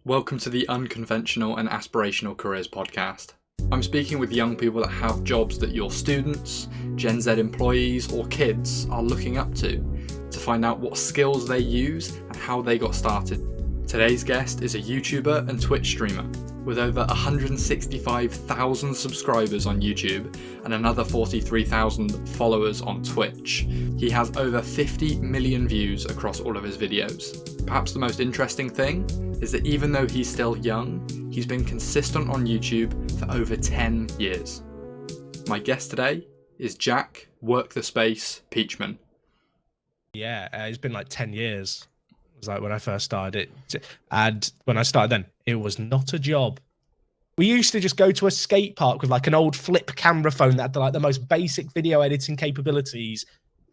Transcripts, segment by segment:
Welcome to the Unconventional and Aspirational Careers podcast. I'm speaking with young people that have jobs that your students, Gen Z employees, or kids are looking up to find out what skills they use and how they got started. Today's guest is a YouTuber and Twitch streamer with over 165,000 subscribers on YouTube and another 43,000 followers on Twitch. He has over 50 million views across all of his videos. Perhaps the most interesting thing is that even though he's still young, he's been consistent on YouTube for over 10 years. My guest today is Jack WorkTheSpace Peachman. Yeah, it's been like 10 years. It was like when I first started it. And when I started then, it was not a job. We used to just go to a skate park with like an old flip camera phone that had like the most basic video editing capabilities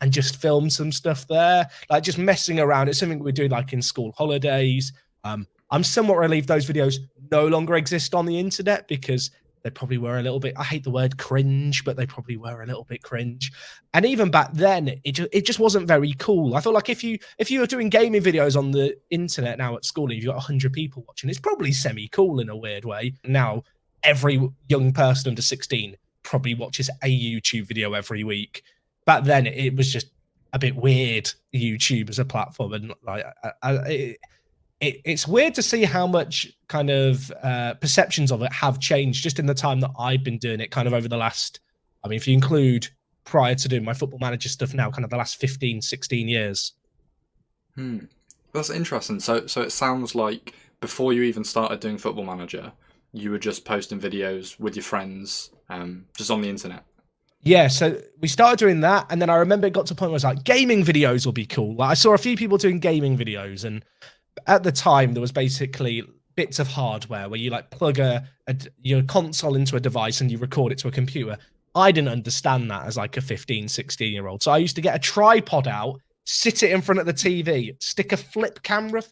and just film some stuff there. Like just messing around. It's something we do like in school holidays. I'm somewhat relieved those videos no longer exist on the internet because they probably were a little bit, I hate the word cringe, but they probably were a little bit cringe. And even back then, it just wasn't very cool. I thought like if you were doing gaming videos on the internet now at school and you've got 100 people watching, it's probably semi-cool in a weird way. Now, every young person under 16 probably watches a YouTube video every week. Back then, it was just a bit weird, YouTube as a platform. And like, it's weird to see how much kind of perceptions of it have changed just in the time that I've been doing it kind of over the last, I mean, if you include prior to doing my Football Manager stuff now, kind of the last 15, 16 years. That's interesting. So it sounds like before you even started doing Football Manager, you were just posting videos with your friends, just on the internet. Yeah, so we started doing that, and then I remember it got to a point where I was like, gaming videos will be cool. Like I saw a few people doing gaming videos, and at the time there was basically bits of hardware where you like plug your console into a device and you record it to a computer. I didn't understand that as like a 15, 16-year-old. So I used to get a tripod out, sit it in front of the TV, stick a flip camera.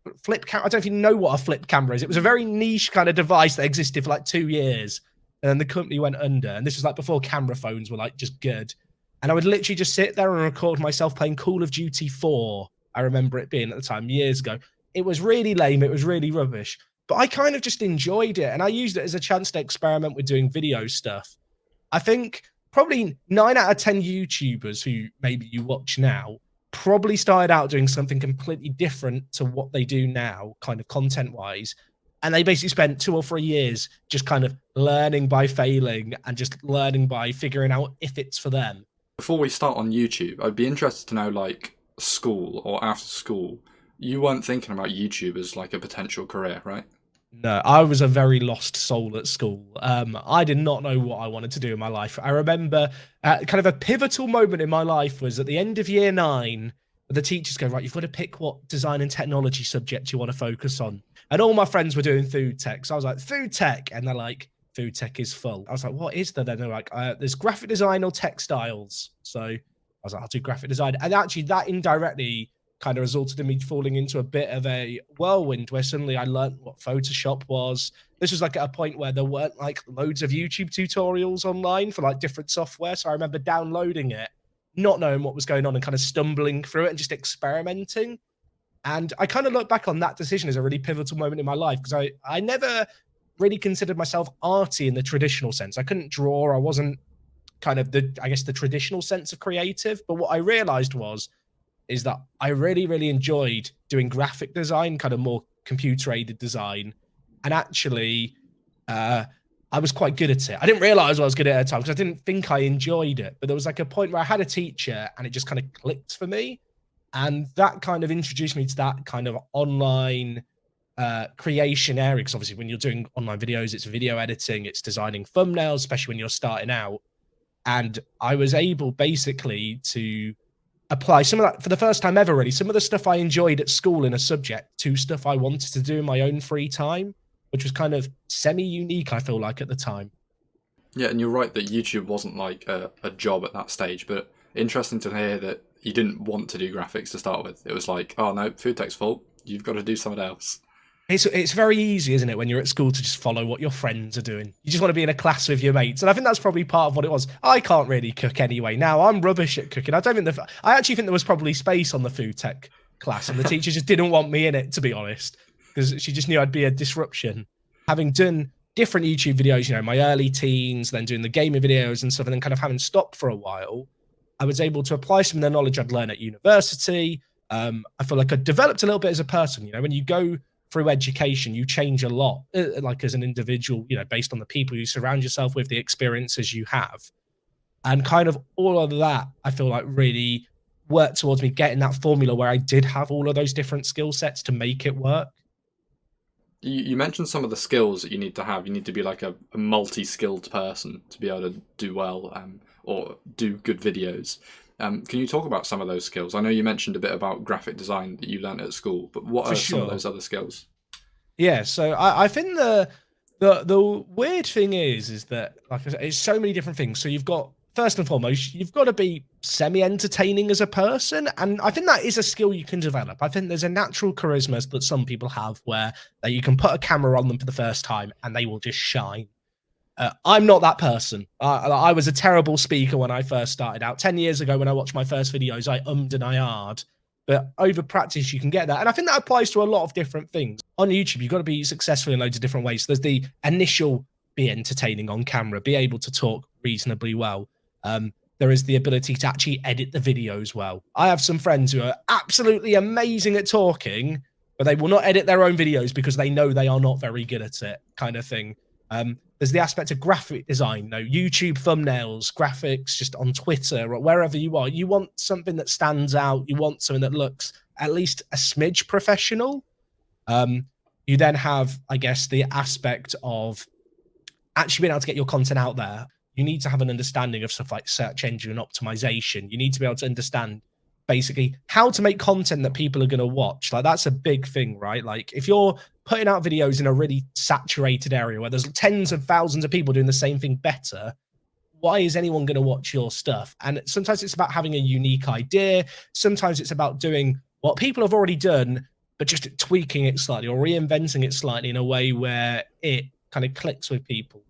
I don't know if you know what a flip camera is. It was a very niche kind of device that existed for like 2 years. And then the company went under. And this was like before camera phones were like just good. And I would literally just sit there and record myself playing Call of Duty 4. I remember it being at the time, years ago. It was really lame. It was really rubbish. But I kind of just enjoyed it. And I used it as a chance to experiment with doing video stuff. I think probably 9 out of 10 YouTubers who maybe you watch now probably started out doing something completely different to what they do now, kind of content-wise. And they basically spent 2 or 3 years just kind of learning by failing and just learning by figuring out if it's for them. Before we start on YouTube, I'd be interested to know, like, school or after school, you weren't thinking about YouTube as like a potential career, right? No, I was a very lost soul at school. I did not know what I wanted to do in my life. I remember kind of a pivotal moment in my life was at the end of year 9, the teachers go, right, you've got to pick what design and technology subject you want to focus on. And all my friends were doing food tech. So I was like, food tech. And they're like, food tech is full. I was like, what is there? Then they're like, there's graphic design or textiles. So I was like, I'll do graphic design. And actually that indirectly kind of resulted in me falling into a bit of a whirlwind where suddenly I learned what Photoshop was. This was like at a point where there weren't like loads of YouTube tutorials online for like different software. So I remember downloading it, not knowing what was going on and kind of stumbling through it and just experimenting. And I kind of look back on that decision as a really pivotal moment in my life because I never really considered myself arty in the traditional sense. I couldn't draw. I wasn't kind of the traditional sense of creative. But what I realized is that I really, really enjoyed doing graphic design, kind of more computer-aided design. And actually, I was quite good at it. I didn't realize I was good at it at the time because I didn't think I enjoyed it. But there was like a point where I had a teacher and it just kind of clicked for me. And that kind of introduced me to that kind of online creation area. Because obviously when you're doing online videos, it's video editing, it's designing thumbnails, especially when you're starting out. And I was able basically to apply some of that for the first time ever, really. Some of the stuff I enjoyed at school in a subject to stuff I wanted to do in my own free time, which was kind of semi-unique, I feel like, at the time. Yeah, and you're right that YouTube wasn't like a job at that stage, but interesting to hear that you didn't want to do graphics to start with. It was like, oh no, food tech's full. You've got to do something else. It's very easy, isn't it, when you're at school to just follow what your friends are doing. You just want to be in a class with your mates. And I think that's probably part of what it was. I can't really cook anyway now. I'm rubbish at cooking. I actually think there was probably space on the food tech class and the teacher just didn't want me in it, to be honest. because she just knew I'd be a disruption. Having done different YouTube videos, my early teens, then doing the gaming videos and stuff, and then kind of having stopped for a while, I was able to apply some of the knowledge I'd learned at university. I feel like I developed a little bit as a person. When you go through education, you change a lot, like as an individual, based on the people you surround yourself with, the experiences you have. And kind of all of that, I feel like really worked towards me getting that formula where I did have all of those different skill sets to make it work. You mentioned some of the skills that you need to have. You need to be like a multi-skilled person to be able to do well or do good videos. Can you talk about some of those skills? I know you mentioned a bit about graphic design that you learned at school, but what are some of those other skills? Yeah, so I think the weird thing is that, like I said, it's so many different things. So you've got, first and foremost, you've got to be semi-entertaining as a person, and I think that is a skill you can develop. I think there's a natural charisma that some people have where you can put a camera on them for the first time and they will just shine. I'm not that person. I was a terrible speaker when I first started out. 10 years ago, when I watched my first videos, I ummed and I ahed. But over practice, you can get that. And I think that applies to a lot of different things. On YouTube, you've got to be successful in loads of different ways. So there's the initial, be entertaining on camera, be able to talk reasonably well. There is the ability to actually edit the videos well. I have some friends who are absolutely amazing at talking, but they will not edit their own videos because they know they are not very good at it, kind of thing. There's the aspect of graphic design, YouTube thumbnails, graphics, just on Twitter or wherever you are. You want something that stands out. You want something that looks at least a smidge professional. You then have, I guess, the aspect of actually being able to get your content out there. You need to have an understanding of stuff like search engine optimization. You need to be able to understand basically how to make content that people are going to watch. Like, that's a big thing, right? Like, if you're putting out videos in a really saturated area where there's tens of thousands of people doing the same thing better, why is anyone going to watch your stuff? And sometimes it's about having a unique idea. Sometimes it's about doing what people have already done, but just tweaking it slightly or reinventing it slightly in a way where it kind of clicks with people.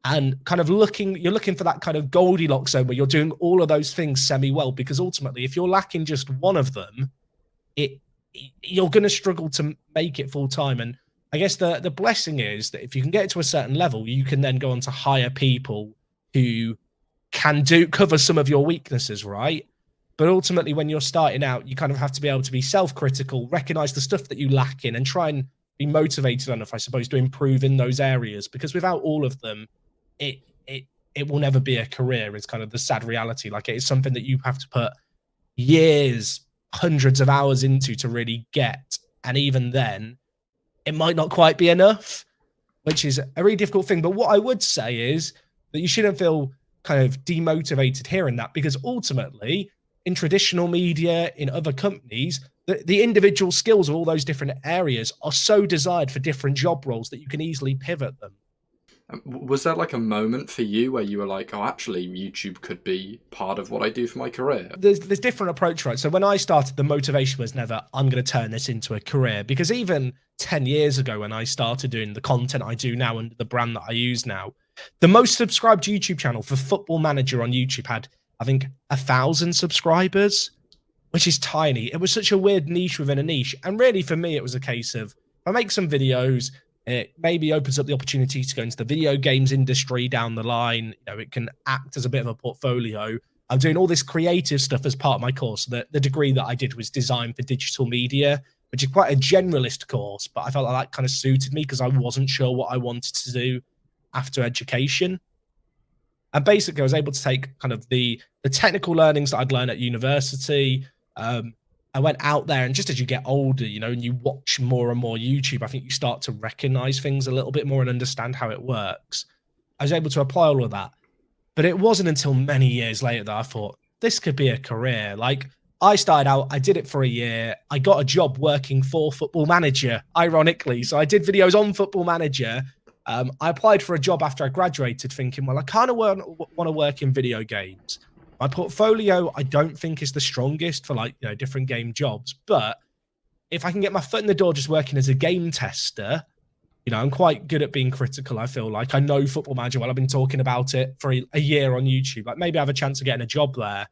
And kind of you're looking for that kind of Goldilocks zone where you're doing all of those things semi-well, because ultimately, if you're lacking just one of them, you're going to struggle to make it full time. And I guess the blessing is that if you can get it to a certain level, you can then go on to hire people who can cover some of your weaknesses, right? But ultimately, when you're starting out, you kind of have to be able to be self-critical, recognize the stuff that you lack in, and try and be motivated enough, I suppose, to improve in those areas. Because without all of them, it will never be a career. It's kind of the sad reality. Like, it's something that you have to put years, hundreds of hours into to really get. And even then, it might not quite be enough, which is a really difficult thing. But what I would say is that you shouldn't feel kind of demotivated hearing that, because ultimately, in traditional media, in other companies, the individual skills of all those different areas are so desired for different job roles that you can easily pivot them. Was there like a moment for you where you were like, oh, actually, YouTube could be part of what I do for my career? There's different approach, right? So when I started, the motivation was never, I'm going to turn this into a career. Because even 10 years ago, when I started doing the content I do now and the brand that I use now, the most subscribed YouTube channel for Football Manager on YouTube had, I think, 1,000 subscribers, which is tiny. It was such a weird niche within a niche. And really, for me, it was a case of, if I make some videos, it maybe opens up the opportunity to go into the video games industry down the line. It can act as a bit of a portfolio. I'm doing all this creative stuff as part of my course. The degree that I did was design for digital media, which is quite a generalist course, but I felt like that kind of suited me because I wasn't sure what I wanted to do after education. And basically, I was able to take kind of the technical learnings that I'd learned at university. I went out there, and just as you get older, and you watch more and more YouTube, I think you start to recognize things a little bit more and understand how it works. I was able to apply all of that. But it wasn't until many years later that I thought, this could be a career. Like, I started out, I did it for a year. I got a job working for Football Manager, ironically. So I did videos on Football Manager. I applied for a job after I graduated thinking, well, I kind of want to work in video games. My portfolio, I don't think, is the strongest for different game jobs. But if I can get my foot in the door just working as a game tester, I'm quite good at being critical. I feel like I know Football Manager well. I've been talking about it for a year on YouTube. Like, maybe I have a chance of getting a job there.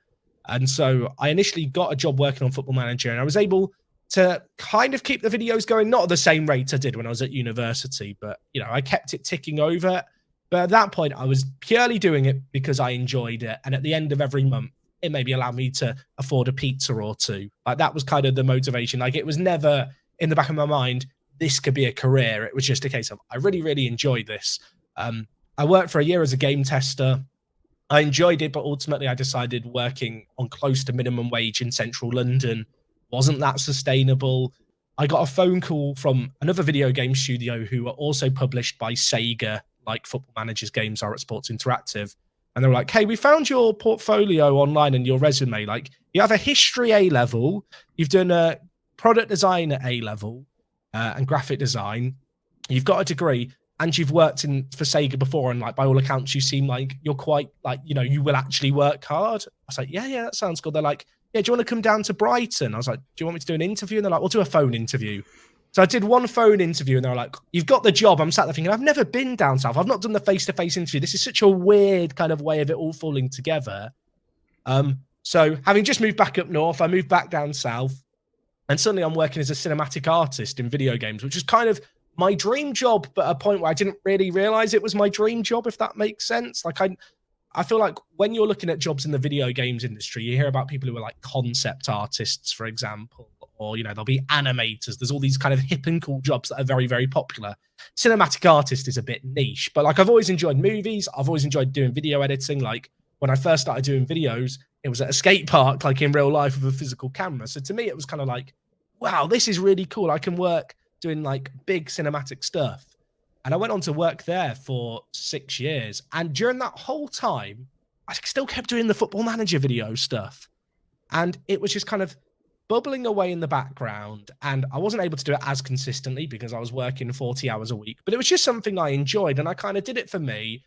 And so I initially got a job working on Football Manager, and I was able to kind of keep the videos going, not at the same rate I did when I was at university, but I kept it ticking over. But at that point, I was purely doing it because I enjoyed it. And at the end of every month, it maybe allowed me to afford a pizza or two. Like, that was kind of the motivation. Like, it was never in the back of my mind, this could be a career. It was just a case of, I really, really enjoy this. I worked for a year as a game tester. I enjoyed it, but ultimately I decided working on close to minimum wage in central London wasn't that sustainable. I got a phone call from another video game studio who were also published by Sega, like Football Manager's games are at Sports Interactive. And they were like, hey, we found your portfolio online and your resume. Like, you have a history A level, you've done a product design at A level and graphic design, you've got a degree, and you've worked for Sega before, and like by all accounts, you seem like you're quite like, you will actually work hard. I was like, yeah, that sounds good. They're like, yeah, do you want to come down to Brighton? I was like, do you want me to do an interview? And they're like, we'll do a phone interview. So I did one phone interview, and they're like, you've got the job. I'm sat there thinking, I've never been down south. I've not done the face-to-face interview. This is such a weird kind of way of it all falling together. So having just moved back up north, I moved back down south, and suddenly I'm working as a cinematic artist in video games, which is kind of my dream job, but at a point where I didn't really realize it was my dream job, if that makes sense. Like, I feel like when you're looking at jobs in the video games industry, you hear about people who are like concept artists, for example, or, there'll be animators. There's all these kind of hip and cool jobs that are very, very popular. Cinematic artist is a bit niche, but like, I've always enjoyed movies. I've always enjoyed doing video editing. Like, when I first started doing videos, it was at a skate park, like in real life with a physical camera. So to me, it was kind of like, wow, this is really cool. I can work doing like big cinematic stuff. And I went on to work there for 6 years. And during that whole time, I still kept doing the Football Manager video stuff. And it was just kind of bubbling away in the background. And I wasn't able to do it as consistently because I was working 40 hours a week. But it was just something I enjoyed. And I kind of did it for me.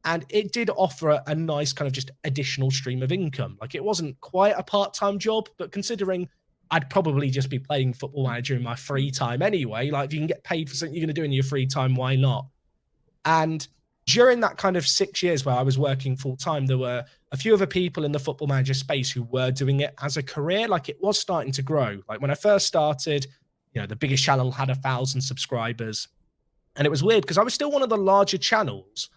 And it did offer a nice kind of just additional stream of income. Like, it wasn't quite a part-time job, but considering I'd probably just be playing Football Manager in my free time anyway. Like, if you can get paid for something you're going to do in your free time, why not? And during that kind of 6 years where I was working full time, there were a few other people in the Football Manager space who were doing it as a career. Like, it was starting to grow. Like, when I first started, the biggest channel had 1,000 subscribers. And it was weird because I was still one of the larger channels.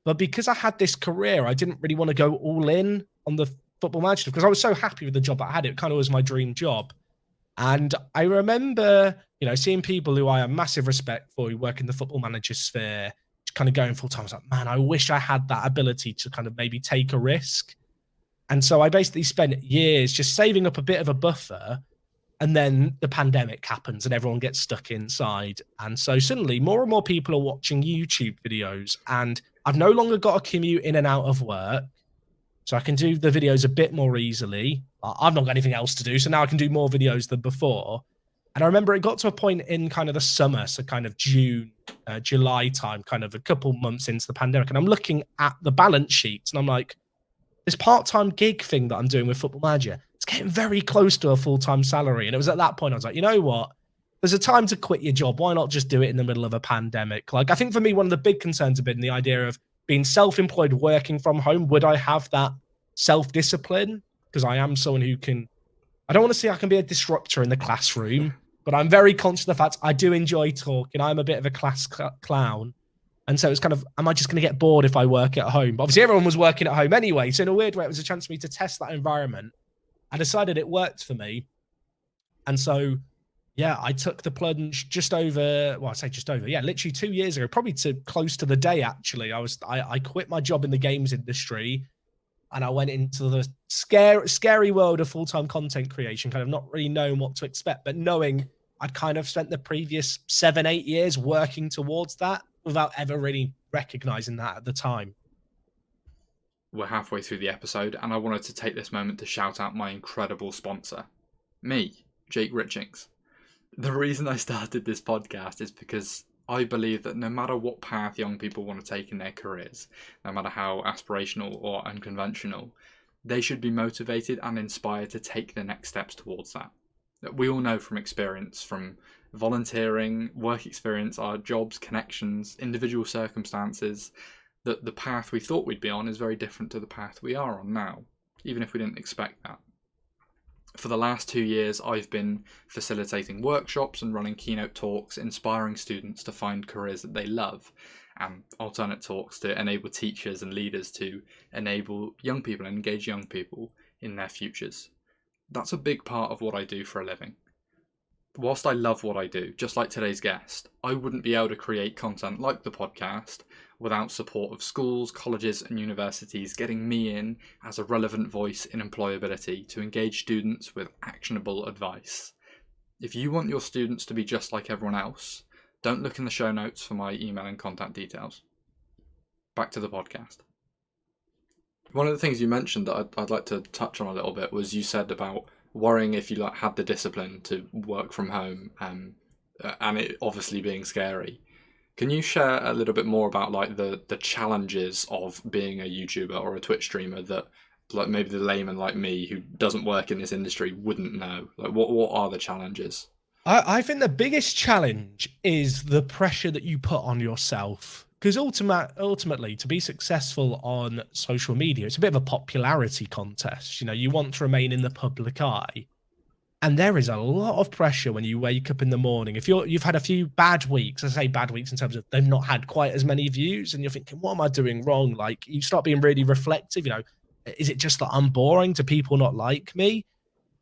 But because I had this career, I didn't really want to go all in on the Football Manager because I was so happy with the job I had. It kind of was my dream job. And I remember, seeing people who I have massive respect for who work in the Football Manager sphere, kind of going full time. I was like, man, I wish I had that ability to kind of maybe take a risk. And so I basically spent years just saving up a bit of a buffer. And then the pandemic happens and everyone gets stuck inside. And so suddenly more and more people are watching YouTube videos, and I've no longer got to commute in and out of work. So I can do the videos a bit more easily. I've not got anything else to do, so now I can do more videos than before. And I remember it got to a point in kind of the summer, so kind of June, July time, kind of a couple months into the pandemic, and I'm looking at the balance sheets, and I'm like, this part-time gig thing that I'm doing with Football Manager, it's getting very close to a full-time salary. And it was at that point I was like, you know what? There's a time to quit your job. Why not just do it in the middle of a pandemic? Like, I think for me, one of the big concerns have been the idea of being self-employed, working from home. Would I have that self-discipline? Because I am someone who I don't want to say I can be a disruptor in the classroom, but I'm very conscious of the fact I do enjoy talking. I'm a bit of a class clown. And so it's kind of, am I just going to get bored if I work at home? But obviously everyone was working at home anyway. So in a weird way, it was a chance for me to test that environment. I decided it worked for me. And so, yeah, I took the plunge literally 2 years ago, probably close to the day, actually. I quit my job in the games industry and I went into the scary world of full-time content creation, kind of not really knowing what to expect, but knowing I'd kind of spent the previous 7-8 years working towards that without ever really recognizing that at the time. We're halfway through the episode, and I wanted to take this moment to shout out my incredible sponsor, me, Jake Richings. The reason I started this podcast is because I believe that no matter what path young people want to take in their careers, no matter how aspirational or unconventional, they should be motivated and inspired to take the next steps towards that. We all know from experience, from volunteering, work experience, our jobs, connections, individual circumstances, that the path we thought we'd be on is very different to the path we are on now, even if we didn't expect that. For the last 2 years, I've been facilitating workshops and running keynote talks, inspiring students to find careers that they love, and alternate talks to enable teachers and leaders to enable young people and engage young people in their futures. That's a big part of what I do for a living. Whilst I love what I do, just like today's guest, I wouldn't be able to create content like the podcast without support of schools, colleges and universities getting me in as a relevant voice in employability to engage students with actionable advice. If you want your students to be just like everyone else, don't look in the show notes for my email and contact details. Back to the podcast. One of the things you mentioned that I'd like to touch on a little bit was you said about worrying if you had the discipline to work from home, and it obviously being scary. Can you share a little bit more about the challenges of being a YouTuber or a Twitch streamer that maybe the layman like me who doesn't work in this industry wouldn't know? What are the challenges? I think the biggest challenge is the pressure that you put on yourself. Because ultimately, to be successful on social media, it's a bit of a popularity contest. You want to remain in the public eye. And there is a lot of pressure when you wake up in the morning. If you've had a few bad weeks, I say bad weeks in terms of they've not had quite as many views, and you're thinking, what am I doing wrong? Like, you start being really reflective. Is it just that I'm boring? Do people not like me?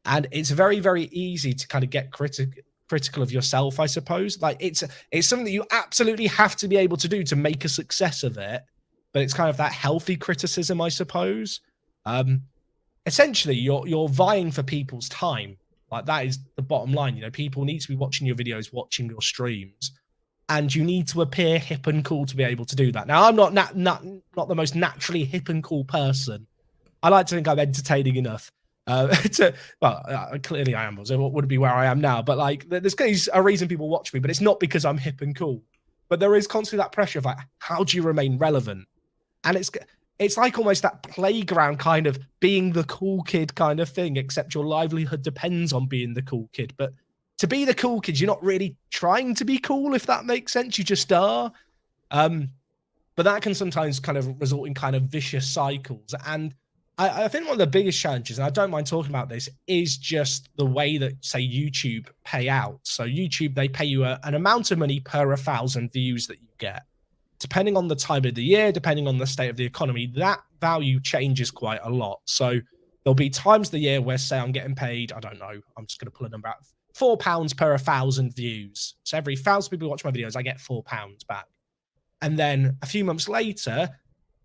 And it's very, very easy to kind of get critical of yourself, I suppose. Like, it's something that you absolutely have to be able to do to make a success of it. But it's kind of that healthy criticism, I suppose. Essentially, you're vying for people's time. Like, that is the bottom line. People need to be watching your videos, watching your streams, and you need to appear hip and cool to be able to do that. Now, I'm not the most naturally hip and cool person. I like to think I'm entertaining enough. Clearly I am. So it wouldn't be where I am now. But like, there's a reason people watch me, but it's not because I'm hip and cool. But there is constantly that pressure of like, how do you remain relevant? And it's like almost that playground kind of being the cool kid kind of thing, except your livelihood depends on being the cool kid. But to be the cool kid, you're not really trying to be cool, if that makes sense. You just are. But that can sometimes kind of result in kind of vicious cycles. And I think one of the biggest challenges, and I don't mind talking about this, is just the way that, say, YouTube pay out. So YouTube, they pay you an amount of money per 1,000 views that you get. Depending on the time of the year, depending on the state of the economy, that value changes quite a lot. So there'll be times of the year where, say, I'm getting paid, I don't know, I'm just going to pull a number out, £4 per 1,000 views. So every 1,000 people who watch my videos, I get £4 back. And then a few months later,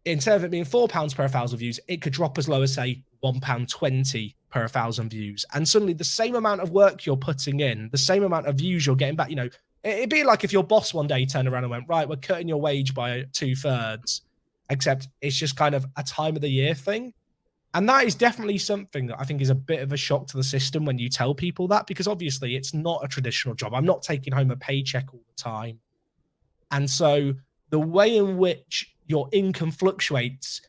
instead of it being £4 per 1,000 views, it could drop as low as, say, £1.20 per 1,000 views. And suddenly the same amount of work you're putting in, the same amount of views you're getting back, it'd be like if your boss one day turned around and went, right, we're cutting your wage by 2/3, except it's just kind of a time of the year thing. And that is definitely something that I think is a bit of a shock to the system when you tell people that, because obviously it's not a traditional job. I'm not taking home a paycheck all the time. And so the way in which your income fluctuates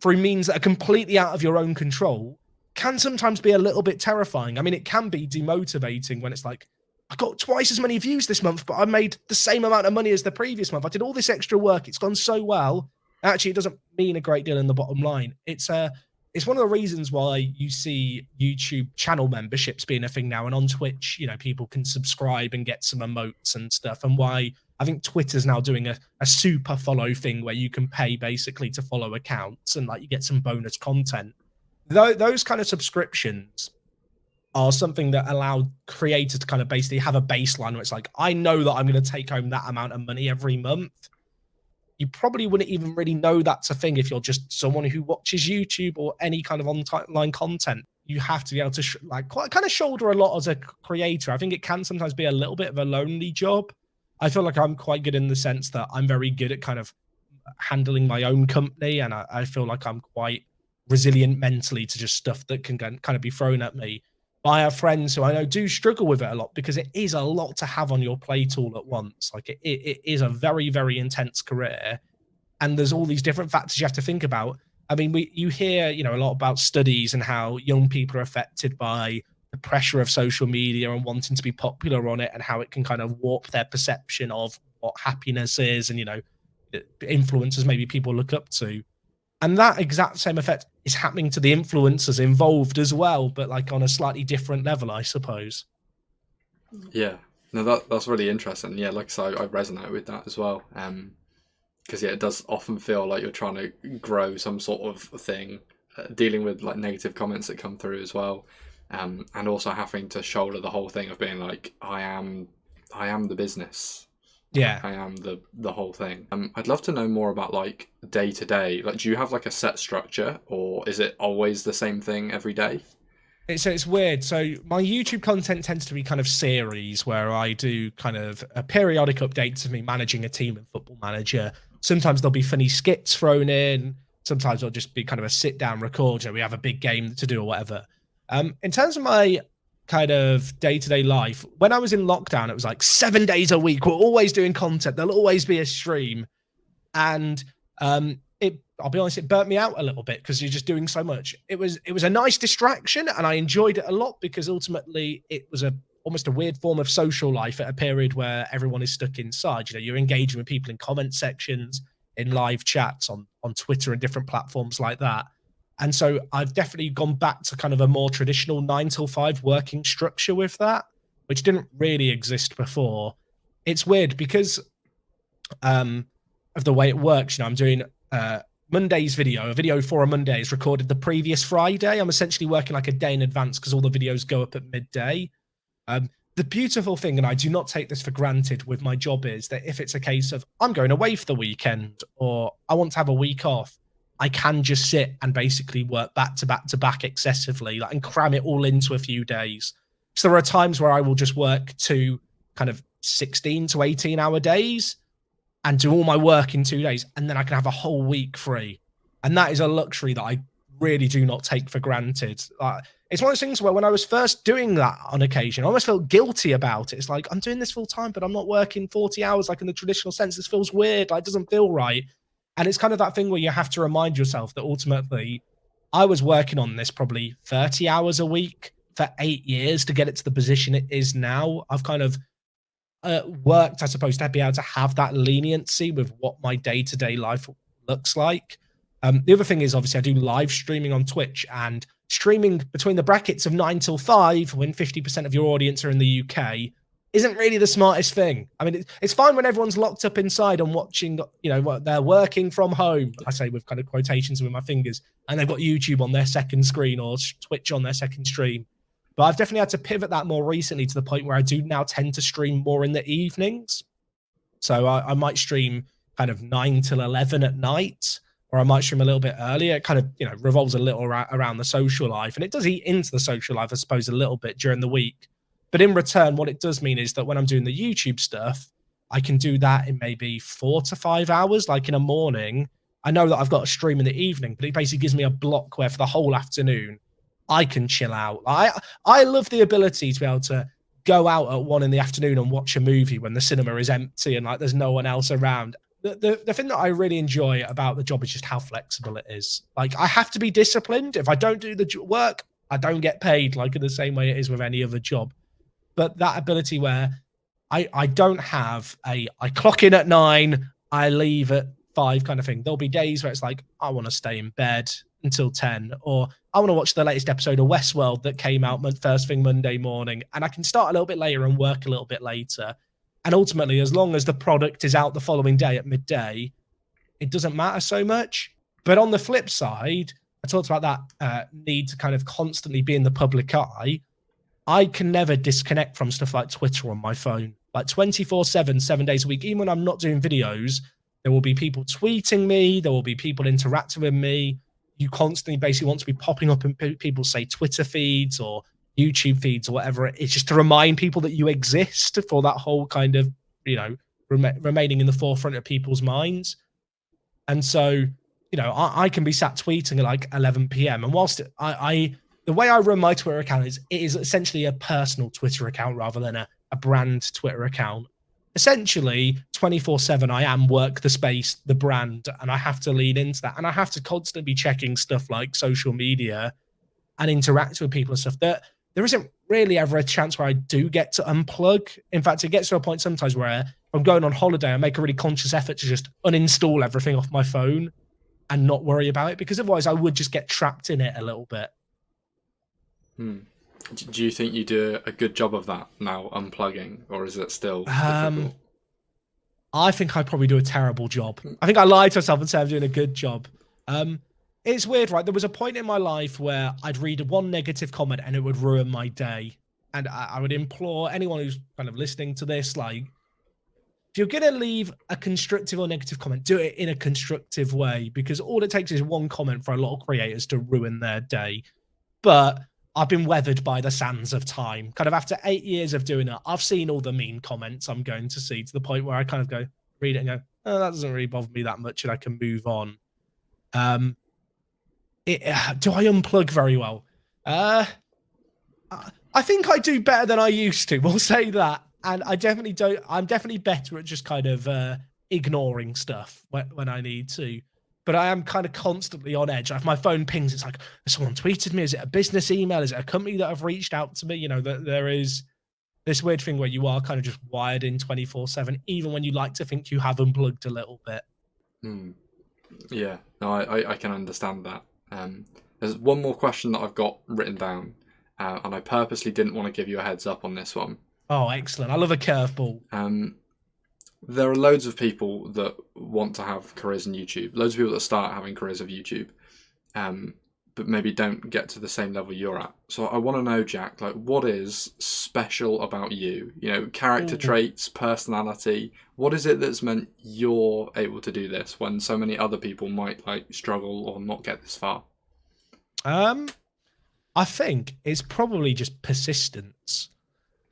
through means that are completely out of your own control can sometimes be a little bit terrifying. I mean, it can be demotivating when it's like, I got twice as many views this month, but I made the same amount of money as the previous month. I did all this extra work. It's gone so well. Actually, it doesn't mean a great deal in the bottom line. It's one of the reasons why you see YouTube channel memberships being a thing now. And on Twitch, people can subscribe and get some emotes and stuff. And why I think Twitter's now doing a super follow thing where you can pay basically to follow accounts and like you get some bonus content. Those kind of subscriptions are something that allow creators to kind of basically have a baseline where it's like, I know that I'm going to take home that amount of money every month. You probably wouldn't even really know that's a thing if you're just someone who watches YouTube or any kind of online content. You have to be able to kind of shoulder a lot as a creator. I think it can sometimes be a little bit of a lonely job. I feel like I'm quite good in the sense that I'm very good at kind of handling my own company. And I feel like I'm quite resilient mentally to just stuff that can kind of be thrown at me. I have friends who I know do struggle with it a lot because it is a lot to have on your plate all at once. Like it is a very, very intense career. And there's all these different factors you have to think about. I mean, you hear, a lot about studies and how young people are affected by the pressure of social media and wanting to be popular on it and how it can kind of warp their perception of what happiness is and, influencers maybe people look up to. And that exact same effect is happening to the influencers involved as well, but like on a slightly different level, I suppose. Yeah, no, that's really interesting. Yeah, like I said, I resonate with that as well. Because it does often feel like you're trying to grow some sort of thing, dealing with like negative comments that come through as well, and also having to shoulder the whole thing of being like, I am the business. Yeah. I am the whole thing. I'd love to know more about like day to day. Like, do you have like a set structure, or is it always the same thing every day? So it's weird. So my YouTube content tends to be kind of series where I do kind of a periodic updates of me managing a team in Football Manager. Sometimes there'll be funny skits thrown in. Sometimes it'll just be kind of a sit down record. We have a big game to do or whatever. In terms of my kind of day to day life, when I was in lockdown, it was like 7 days a week. We're always doing content. There'll always be a stream. And I'll be honest, it burnt me out a little bit because you're just doing so much. It was a nice distraction, and I enjoyed it a lot because ultimately it was almost a weird form of social life at a period where everyone is stuck inside. You're engaging with people in comment sections, in live chats on Twitter and different platforms like that. And so I've definitely gone back to kind of a more traditional 9 till 5 working structure with that, which didn't really exist before. It's weird because of the way it works. I'm doing Monday's video. A video for a Monday is recorded the previous Friday. I'm essentially working like a day in advance because all the videos go up at midday. The beautiful thing, and I do not take this for granted with my job, is that if it's a case of I'm going away for the weekend or I want to have a week off, I can just sit and basically work back to back to back excessively, like, and cram it all into a few days. So there are times where I will just work 2 kind of 16 to 18 hour days and do all my work in 2 days, and then I can have a whole week free. And that is a luxury that I really do not take for granted. It's one of those things where when I was first doing that on occasion, I almost felt guilty about it. It's like, I'm doing this full time, but I'm not working 40 hours like in the traditional sense. This feels weird. Like, it doesn't feel right. And it's kind of that thing where you have to remind yourself that ultimately I was working on this probably 30 hours a week for 8 years to get it to the position it is now. I've kind of worked, I suppose, to be able to have that leniency with what my day-to-day life looks like. The other thing is, obviously, I do live streaming on Twitch, and streaming between the brackets of 9 till 5 when 50% of your audience are in the UK isn't really the smartest thing. I mean, it's fine when everyone's locked up inside and watching, they're working from home, I say with kind of quotations with my fingers, and they've got YouTube on their second screen or Twitch on their second stream. But I've definitely had to pivot that more recently to the point where I do now tend to stream more in the evenings. So I might stream kind of 9 till 11 at night, or I might stream a little bit earlier. It kind of, revolves a little around the social life, and it does eat into the social life, I suppose, a little bit during the week. But in return, what it does mean is that when I'm doing the YouTube stuff, I can do that in maybe 4 to 5 hours, like in a morning. I know that I've got a stream in the evening, but it basically gives me a block where for the whole afternoon, I can chill out. I love the ability to be able to go out at 1 in the afternoon and watch a movie when the cinema is empty and like there's no one else around. The thing that I really enjoy about the job is just how flexible it is. Like, I have to be disciplined. If I don't do the work, I don't get paid, like in the same way it is with any other job. But that ability where I don't have I clock in at 9, I leave at 5 kind of thing. There'll be days where it's like, I want to stay in bed until 10, or I want to watch the latest episode of Westworld that came out first thing Monday morning, and I can start a little bit later and work a little bit later. And ultimately, as long as the product is out the following day at midday, it doesn't matter so much. But on the flip side, I talked about that need to kind of constantly be in the public eye. I can never disconnect from stuff like Twitter on my phone, like 24/7, 7 days a week. Even when I'm not doing videos, there will be people tweeting me. There will be people interacting with me. You constantly basically want to be popping up in people's, say, Twitter feeds or YouTube feeds or whatever it is, just to remind people that you exist for that whole kind of, remaining in the forefront of people's minds. And so, I can be sat tweeting at like 11 p.m. And whilst the way I run my Twitter account is, it is essentially a personal Twitter account rather than a brand Twitter account. Essentially, 24/7, I am WorkTheSpace, the brand, and I have to lean into that. And I have to constantly be checking stuff like social media and interact with people and stuff. There isn't really ever a chance where I do get to unplug. In fact, it gets to a point sometimes where I'm going on holiday, I make a really conscious effort to just uninstall everything off my phone and not worry about it, because otherwise I would just get trapped in it a little bit. Do you think you do a good job of that now, unplugging, or is it still difficult? I think I probably do a terrible job. I think I lied to myself and say I'm doing a good job. It's weird, right? There was a point in my life where I'd read one negative comment and it would ruin my day. And I would implore anyone who's kind of listening to this, like, if you're going to leave a constructive or negative comment, do it in a constructive way, because all it takes is one comment for a lot of creators to ruin their day. But I've been weathered by the sands of time. Kind of after 8 years of doing it, I've seen all the mean comments I'm going to see, to the point where I kind of go, read it and go, oh, that doesn't really bother me that much, and I can move on. Do I unplug very well? I think I do better than I used to. We'll say that. And I definitely don't. I'm definitely better at just kind of ignoring stuff when I need to. But I am kind of constantly on edge. If my phone pings, it's like, someone tweeted me. Is it a business email? Is it a company that have reached out to me? You know, there is this weird thing where you are kind of just wired in 24/7, even when you like to think you have unplugged a little bit. Yeah, no, I can understand that. There's one more question that I've got written down, and I purposely didn't want to give you a heads up on this one. Oh, excellent. I love a curveball. There are loads of people that want to have careers in YouTube, loads of people that start having careers of YouTube, but maybe don't get to the same level you're at. So I want to know, Jack, like, what is special about you? You know, character traits, personality. What is it that's meant you're able to do this when so many other people might like struggle or not get this far? I think it's probably just persistence.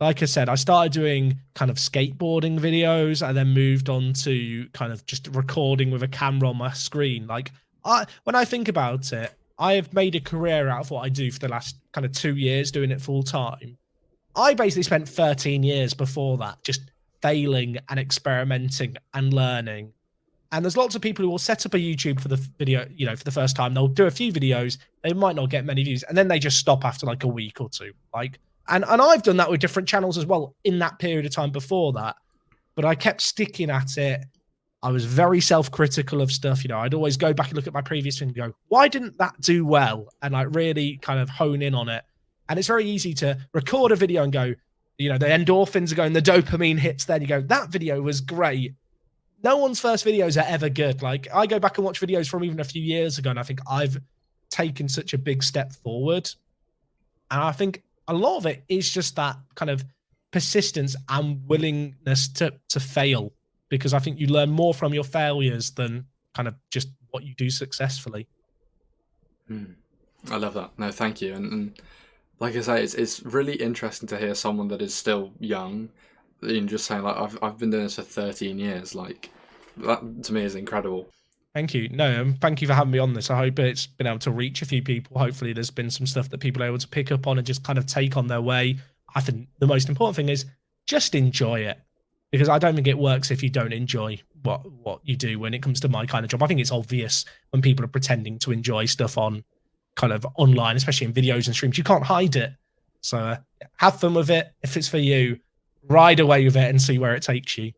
Like I said, I started doing kind of skateboarding videos and then moved on to kind of just recording with a camera on my screen. Like, when I think about it, I have made a career out of what I do for the last kind of 2 years doing it full time. I basically spent 13 years before that just failing and experimenting and learning. And there's lots of people who will set up a YouTube for the video, you know, for the first time. They'll do a few videos. They might not get many views, and then they just stop after like a week or two. Like, and I've done that with different channels as well in that period of time before that. But I kept sticking at it. I was very self-critical of stuff. You know, I'd always go back and look at my previous thing and go, why didn't that do well? And like really kind of hone in on it. And it's very easy to record a video and go, you know, the endorphins are going, the dopamine hits there. You go, that video was great. No one's first videos are ever good. Like, I go back and watch videos from even a few years ago, and I think I've taken such a big step forward. And I think a lot of it is just that kind of persistence and willingness to fail, because I think you learn more from your failures than kind of just what you do successfully. I love that. No, thank you. And like I say, it's really interesting to hear someone that is still young, and just saying, like, I've been doing this for 13 years. Like, that to me is incredible. Thank you. No, thank you for having me on this. I hope it's been able to reach a few people. Hopefully there's been some stuff that people are able to pick up on and just kind of take on their way. I think the most important thing is just enjoy it, because I don't think it works if you don't enjoy what you do when it comes to my kind of job. I think it's obvious when people are pretending to enjoy stuff on kind of online, especially in videos and streams. You can't hide it. So have fun with it. If it's for you, ride away with it and see where it takes you.